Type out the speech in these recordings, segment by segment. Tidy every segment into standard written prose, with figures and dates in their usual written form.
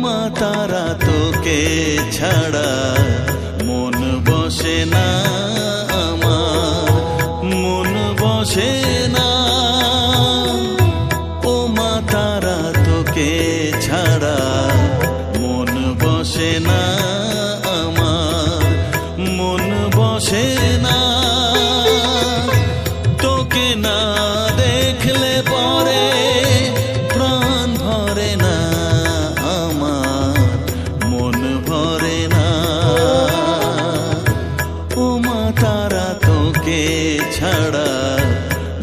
মা তারা তোকে ছাড়া মন বসে না আমার, মন বসে না। ও মা তারা তোকে ছাড়া মন বসে না আমার, মন বসে না। তোকে না দেখলে পরে প্রাণ ভরে না আমার, মন ভরে না। ও মা তারা তোকে ছাড়া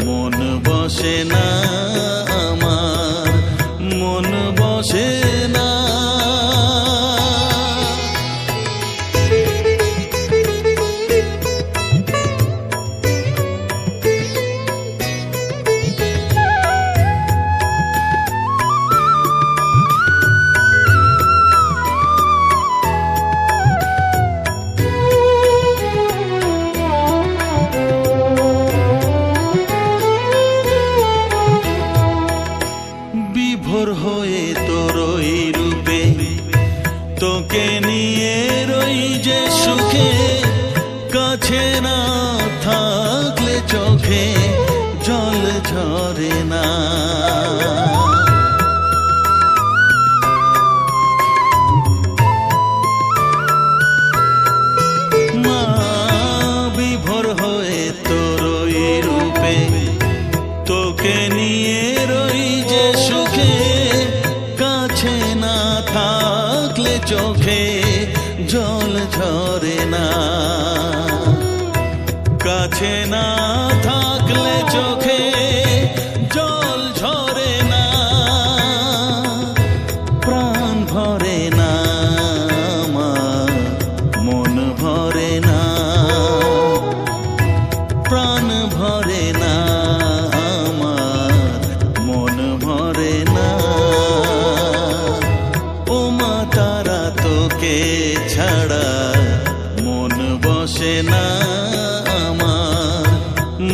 মন বসে না আমার, মন বসে না। বিভোর হয়ে তোর ওই রূপে তোকে নিয়ে রই যে সুখে, কাছে না থাকলে চোখে জল ঝরে না। মা বিভোর হয়ে তোর ওই রূপে তোকে নিয়ে রই যে সুখে, কাছে না থাকলে চোখে জল ঝরে না। কাছে না থাকলে চোখে জল ঝরে না, প্রাণ ভরে না আমার, মন ভরে না, প্রাণ ভরে না আমার, মন ভরে না। ও মা তারা তোকে ছাড়া মন বসে না আমার,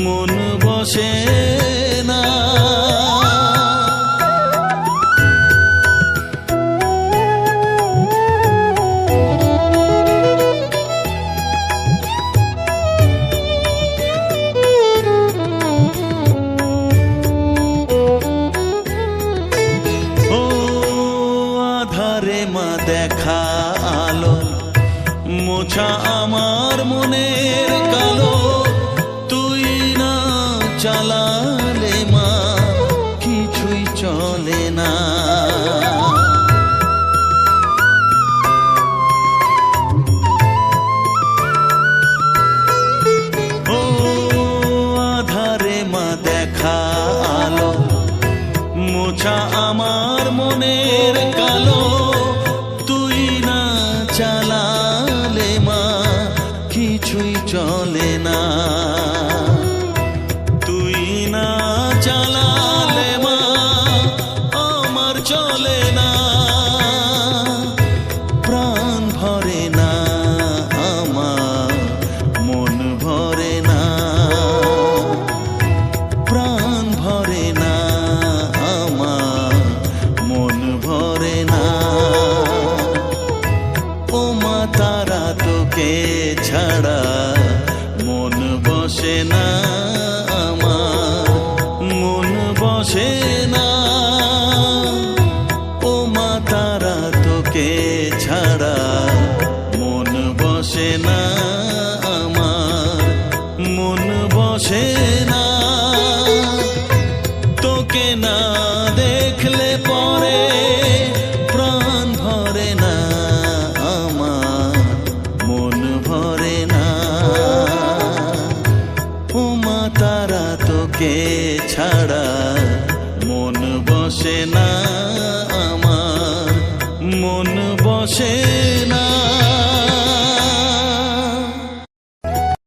মন বসে না। ও আধারে মা দেখা আলো, মোছা আমার মনের কালো, তুই না চালালে মা কিছুই চলে না। ও আধারে মা দেখা আলো, মোছা আমার মনের কালো, তুই না চালালে মা কিছুই চলে না। তুই না চালালে মা আমার চলে না, প্রাণ ভরে না আমার, মন ভরে না, প্রাণ ভরে না আমার, মন ভরে না। ও মা তারা তোকে ছাড়া মন বসে না আমার, মন বসে না। ও মা তারা তোকে ছাড়া মন বসে না আমার, মন বসে না। তোকে না দেখলে পরে প্রাণ ভরে না আমার, মন ভরে না। ও মা তারা তোকে ছাড়া মন বসে না আমার, মন বসে না।